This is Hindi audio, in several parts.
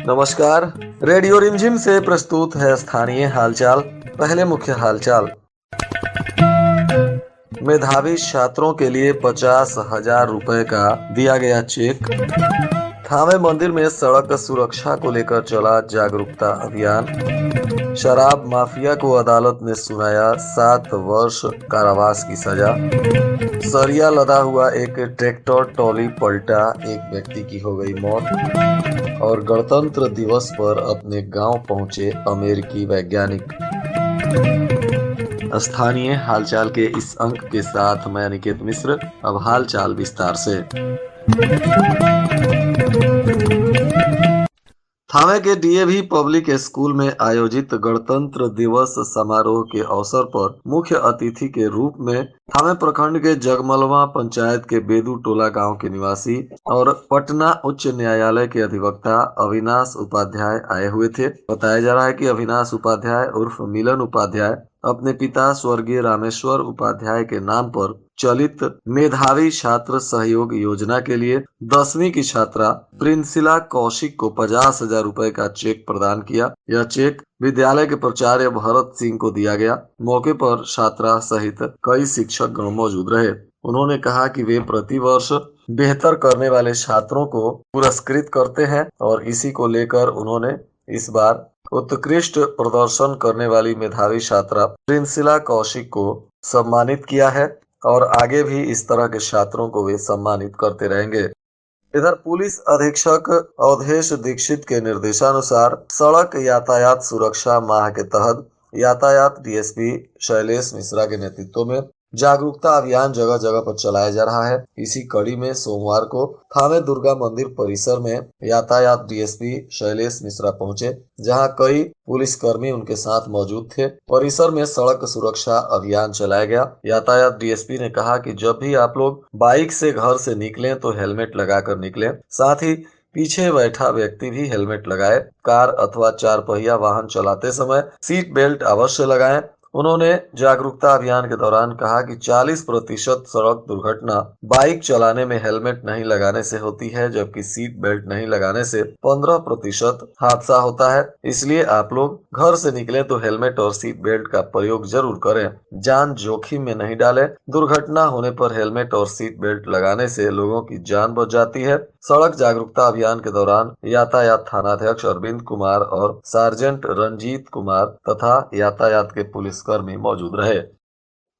नमस्कार। रेडियो रिमझिम से प्रस्तुत है स्थानीय हालचाल। पहले मुख्य हालचाल। मेधावी छात्रों के लिए 50,000 रुपए का दिया गया चेक। थावे मंदिर में सड़क सुरक्षा को लेकर चला जागरूकता अभियान। शराब माफिया को अदालत ने सुनाया 7 वर्ष कारावास की सजा। सरिया लदा हुआ एक ट्रैक्टर ट्रॉली पलटा, एक व्यक्ति की हो गई मौत। और गणतंत्र दिवस पर अपने गांव पहुंचे अमेरिकी वैज्ञानिक। स्थानीय हालचाल के इस अंक के साथ मैं अनिकेत मिश्र। अब हालचाल विस्तार से। थावे के डीएवी पब्लिक स्कूल में आयोजित गणतंत्र दिवस समारोह के अवसर पर मुख्य अतिथि के रूप में थावे प्रखंड के जगमलवा पंचायत के बेदू टोला गांव के निवासी और पटना उच्च न्यायालय के अधिवक्ता अविनाश उपाध्याय आए हुए थे। बताया जा रहा है कि अविनाश उपाध्याय उर्फ मिलन उपाध्याय अपने पिता स्वर्गीय रामेश्वर उपाध्याय के नाम पर चलित मेधावी छात्र सहयोग योजना के लिए 10वीं की छात्रा प्रिंसिला कौशिक को 50,000 रुपए का चेक प्रदान किया। यह चेक विद्यालय के प्राचार्य भरत सिंह को दिया गया। मौके पर छात्रा सहित कई शिक्षक गण मौजूद रहे। उन्होंने कहा कि वे प्रति वर्ष बेहतर करने वाले छात्रों को पुरस्कृत करते हैं और इसी को लेकर उन्होंने इस बार उत्कृष्ट प्रदर्शन करने वाली मेधावी छात्रा प्रिंसिला कौशिक को सम्मानित किया है और आगे भी इस तरह के छात्रों को वे सम्मानित करते रहेंगे। इधर पुलिस अधीक्षक अवधेश दीक्षित के निर्देशानुसार सड़क यातायात सुरक्षा माह के तहत यातायात डीएसपी शैलेश मिश्रा के नेतृत्व में जागरूकता अभियान जगह जगह पर चलाया जा रहा है। इसी कड़ी में सोमवार को थावे दुर्गा मंदिर परिसर में यातायात डीएसपी शैलेश मिश्रा पहुंचे, जहां कई पुलिसकर्मी उनके साथ मौजूद थे। परिसर में सड़क सुरक्षा अभियान चलाया गया। यातायात डीएसपी ने कहा कि जब भी आप लोग बाइक से घर से निकलें तो हेलमेट लगाकर निकलें, साथ ही पीछे बैठा व्यक्ति भी हेलमेट लगाए। कार अथवा 4 पहिया वाहन चलाते समय सीट बेल्ट अवश्य लगाएं। उन्होंने जागरूकता अभियान के दौरान कहा कि 40% सड़क दुर्घटना बाइक चलाने में हेलमेट नहीं लगाने से होती है, जबकि सीट बेल्ट नहीं लगाने से 15% हादसा होता है। इसलिए आप लोग घर से निकले तो हेलमेट और सीट बेल्ट का प्रयोग जरूर करें। जान जोखिम में नहीं डालें। दुर्घटना होने पर हेलमेट और सीट बेल्ट लगाने से लोगों की जान बच जाती है। सड़क जागरूकता अभियान के दौरान यातायात थानाध्यक्ष अरविंद कुमार और सार्जेंट रंजीत कुमार तथा यातायात के पुलिसकर्मी मौजूद रहे।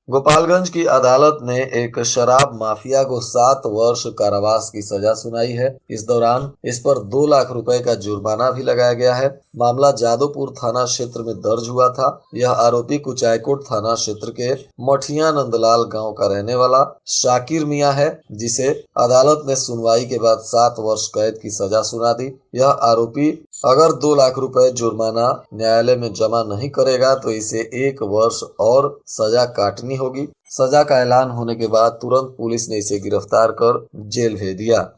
गोपालगंज की अदालत ने एक शराब माफिया को 7 वर्ष कारावास की सजा सुनाई है। इस दौरान इस पर 2 लाख रुपए का जुर्माना भी लगाया गया है। मामला जादोपुर थाना क्षेत्र में दर्ज हुआ था। यह आरोपी कुचायकोट थाना क्षेत्र के मठिया नंदलाल गांव का रहने वाला शाकिर मियां है, जिसे अदालत ने सुनवाई के बाद 7 वर्ष कैद की सजा सुना दी। यह आरोपी अगर 2 लाख रुपए जुर्माना न्यायालय में जमा नहीं करेगा तो इसे 1 वर्ष और सजा काटनी होगी। सजा का ऐलान होने के बाद तुरंत पुलिस ने इसे गिरफ्तार कर जेल भेज दिया।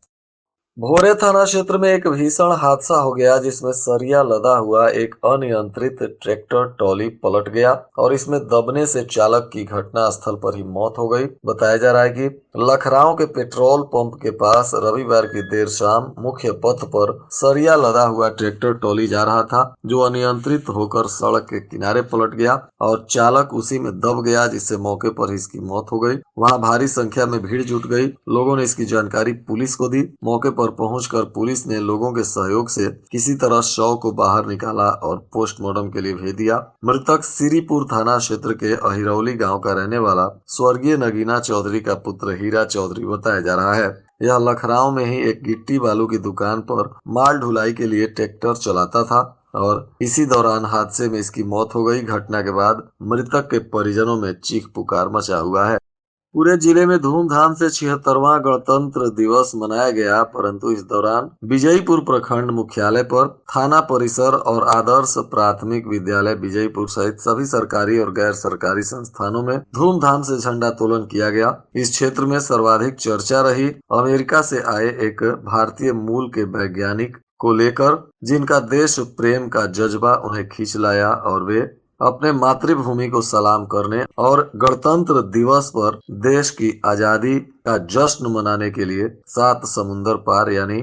भोरे थाना क्षेत्र में एक भीषण हादसा हो गया, जिसमें सरिया लदा हुआ एक अनियंत्रित ट्रैक्टर ट्रॉली पलट गया और इसमें दबने से चालक की घटना स्थल पर ही मौत हो गई। बताया जा रहा है कि लखराव के पेट्रोल पंप के पास रविवार की देर शाम मुख्य पथ पर सरिया लदा हुआ ट्रैक्टर ट्रॉली जा रहा था, जो अनियंत्रित होकर सड़क के किनारे पलट गया और चालक उसी में दब गया, जिससे मौके पर ही इसकी मौत हो गई। वहां भारी संख्या में भीड़ जुट गई। लोगों ने इसकी जानकारी पुलिस को दी। मौके पर पहुंचकर पुलिस ने लोगों के सहयोग से किसी तरह शव को बाहर निकाला और पोस्टमार्टम के लिए भेज दिया। मृतक श्रीपुर थाना क्षेत्र के अहिरौली गांव का रहने वाला स्वर्गीय नगीना चौधरी का पुत्र हीरा चौधरी बताया जा रहा है। यह लखराव में ही एक गिट्टी बालू की दुकान पर माल ढुलाई के लिए ट्रैक्टर चलाता था और इसी दौरान हादसे में इसकी मौत हो गई। घटना के बाद मृतक के परिजनों में चीख पुकार मचा हुआ है। पूरे जिले में धूमधाम से 76वां गणतंत्र दिवस मनाया गया, परंतु इस दौरान विजयपुर प्रखंड मुख्यालय पर थाना परिसर और आदर्श प्राथमिक विद्यालय विजयपुर सहित सभी सरकारी और गैर सरकारी संस्थानों में धूमधाम से झंडोत्तोलन किया गया। इस क्षेत्र में सर्वाधिक चर्चा रही अमेरिका से आए एक भारतीय मूल के वैज्ञानिक को लेकर, जिनका देश प्रेम का जज्बा उन्हें खींच लाया और वे अपने मातृभूमि को सलाम करने और गणतंत्र दिवस पर देश की आजादी का जश्न मनाने के लिए 7 समुंदर पार यानी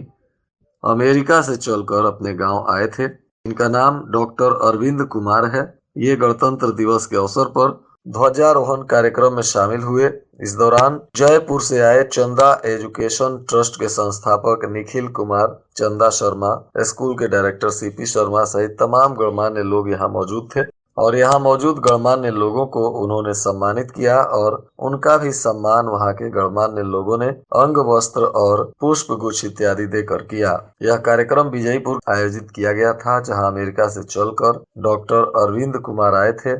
अमेरिका से चलकर अपने गांव आए थे। इनका नाम डॉक्टर अरविंद कुमार है। ये गणतंत्र दिवस के अवसर पर ध्वजारोहण कार्यक्रम में शामिल हुए। इस दौरान जयपुर से आए चंदा एजुकेशन ट्रस्ट के संस्थापक निखिल कुमार चंदा शर्मा, स्कूल के डायरेक्टर सीपी शर्मा सहित तमाम गणमान्य लोग यहाँ मौजूद थे और यहाँ मौजूद गणमान्य लोगों को उन्होंने सम्मानित किया और उनका भी सम्मान वहाँ के गणमान्य लोगों ने अंग वस्त्र और पुष्प गुच्छ इत्यादि देकर किया। यह कार्यक्रम विजयपुर आयोजित किया गया था, जहाँ अमेरिका से चलकर डॉक्टर अरविंद कुमार आए थे।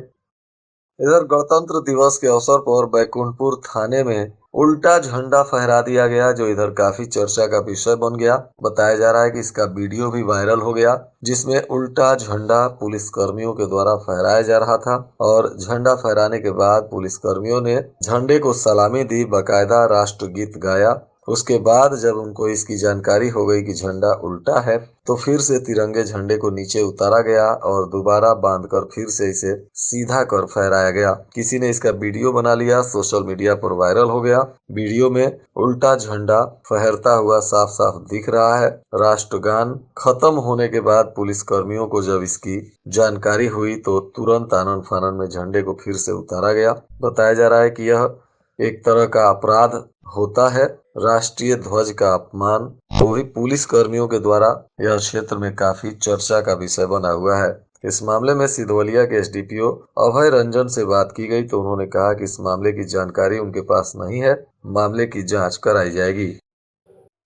इधर गणतंत्र दिवस के अवसर पर बैकुंठपुर थाने में उल्टा झंडा फहरा दिया गया, जो इधर काफी चर्चा का विषय बन गया। बताया जा रहा है कि इसका वीडियो भी वायरल हो गया, जिसमें उल्टा झंडा पुलिस कर्मियों के द्वारा फहराया जा रहा था और झंडा फहराने के बाद पुलिस कर्मियों ने झंडे को सलामी दी, बाकायदा राष्ट्रगीत गाया। उसके बाद जब उनको इसकी जानकारी हो गई कि झंडा उल्टा है, तो फिर से तिरंगे झंडे को नीचे उतारा गया और दोबारा बांधकर फिर से इसे सीधा कर फहराया गया। किसी ने इसका वीडियो बना लिया, सोशल मीडिया पर वायरल हो गया। वीडियो में उल्टा झंडा फहरता हुआ साफ साफ दिख रहा है। राष्ट्रगान खत्म होने के बाद पुलिस कर्मियों को जब इसकी जानकारी हुई तो तुरंत आनन फानन में झंडे को फिर से उतारा गया। बताया जा रहा है कि यह एक तरह का अपराध होता है, राष्ट्रीय ध्वज का अपमान, वो भी पुलिस कर्मियों के द्वारा। यह क्षेत्र में काफी चर्चा का विषय बना हुआ है। इस मामले में सिधवलिया के एसडीपीओ अभय रंजन से बात की गई तो उन्होंने कहा कि इस मामले की जानकारी उनके पास नहीं है, मामले की जांच कराई जाएगी।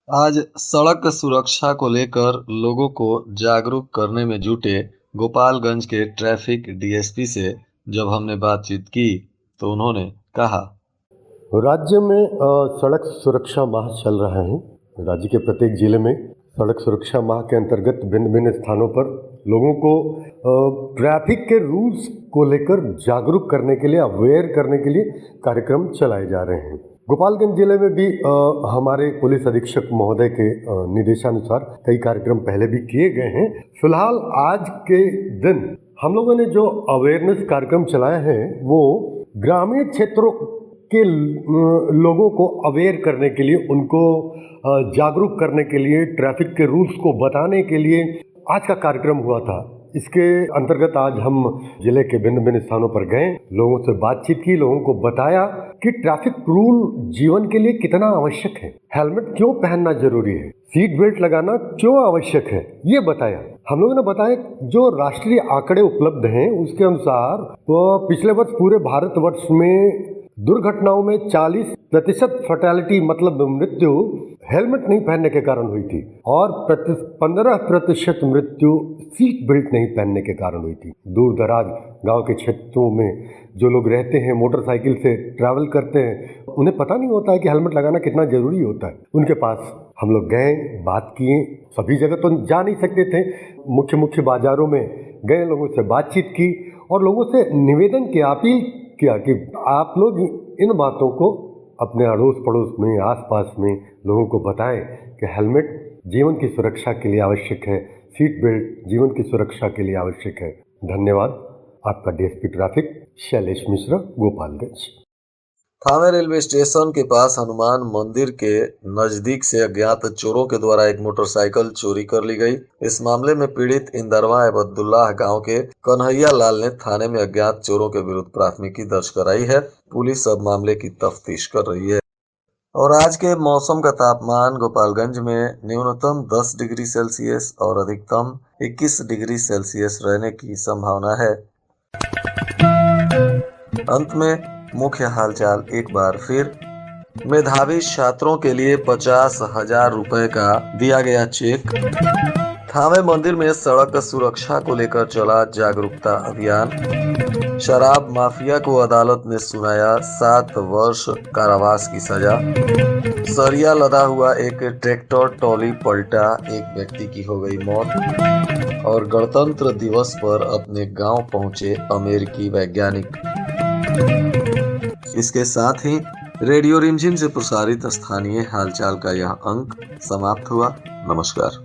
आज सड़क सुरक्षा को लेकर लोगों को जागरूक करने में जुटे गोपालगंज के ट्रैफिक डीएसपी से जब हमने बातचीत की तो उन्होंने कहा, राज्य में सड़क सुरक्षा माह चल रहा है। राज्य के प्रत्येक जिले में सड़क सुरक्षा माह के अंतर्गत भिन्न भिन्न स्थानों पर लोगों को ट्रैफिक के रूल्स को लेकर जागरूक करने के लिए, अवेयर करने के लिए कार्यक्रम चलाए जा रहे हैं। गोपालगंज जिले में भी हमारे पुलिस अधीक्षक महोदय के निर्देशानुसार कई कार्यक्रम पहले भी किए गए हैं। फिलहाल आज के दिन हम लोगों ने जो अवेयरनेस कार्यक्रम चलाया है वो ग्रामीण क्षेत्रों के लोगों को अवेयर करने के लिए, उनको जागरूक करने के लिए, ट्रैफिक के रूल्स को बताने के लिए आज का कार्यक्रम हुआ था। इसके अंतर्गत आज हम जिले के भिन्न भिन्न स्थानों पर गए, लोगों से बातचीत की, लोगों को बताया कि ट्रैफिक रूल जीवन के लिए कितना आवश्यक है, हेलमेट क्यों पहनना जरूरी है, सीट बेल्ट लगाना क्यों आवश्यक है, ये बताया। हम लोगों ने बताया जो राष्ट्रीय आंकड़े उपलब्ध हैं उसके अनुसार पिछले वर्ष पूरे भारतवर्ष में दुर्घटनाओं में 40% फैटेलिटी मतलब मृत्यु हेलमेट नहीं पहनने के कारण हुई थी और 15% मृत्यु सीट बेल्ट नहीं पहनने के कारण हुई थी। दूर दराज गांव के क्षेत्रों में जो लोग रहते हैं, मोटरसाइकिल से ट्रैवल करते हैं, उन्हें पता नहीं होता है कि हेलमेट लगाना कितना जरूरी होता है। उनके पास हम लोग गए, बात किए। सभी जगह तो जा नहीं सकते थे, मुख्य मुख्य बाजारों में गए, लोगों से बातचीत की और लोगों से निवेदन की, अपील किया कि आप लोग इन बातों को अपने अड़ोस पड़ोस में, आसपास में लोगों को बताएं कि हेलमेट जीवन की सुरक्षा के लिए आवश्यक है, सीट बेल्ट जीवन की सुरक्षा के लिए आवश्यक है। धन्यवाद। आपका DSP traffic Shailesh Mishra, Gopalganj. Thawe railway station के पास हनुमान मंदिर के नजदीक से अज्ञात चोरों के द्वारा एक मोटरसाइकिल चोरी कर ली गई। इस मामले में पीड़ित इंदरवा अब्दुल्लाह गांव के कन्हैया लाल ने थाने में अज्ञात चोरों के विरुद्ध प्राथमिकी दर्ज कराई है। पुलिस अब मामले की तफ्तीश कर रही है। और आज के मौसम का तापमान गोपालगंज में न्यूनतम 10 डिग्री सेल्सियस और अधिकतम 21 डिग्री सेल्सियस रहने की संभावना है। अंत में मुख्य हालचाल एक बार फिर। मेधावी छात्रों के लिए 50,000 रुपए का दिया गया चेक। थावे मंदिर में सड़क सुरक्षा को लेकर चला जागरूकता अभियान। शराब माफिया को अदालत ने सुनाया 7 वर्ष कारावास की सजा। सरिया लदा हुआ एक ट्रैक्टर ट्रॉली पलटा, एक व्यक्ति की हो गई मौत। और गणतंत्र दिवस पर अपने गांव पहुंचे अमेरिकी वैज्ञानिक। इसके साथ ही रेडियो रिमझिम से प्रसारित स्थानीय हालचाल का यह अंक समाप्त हुआ। नमस्कार।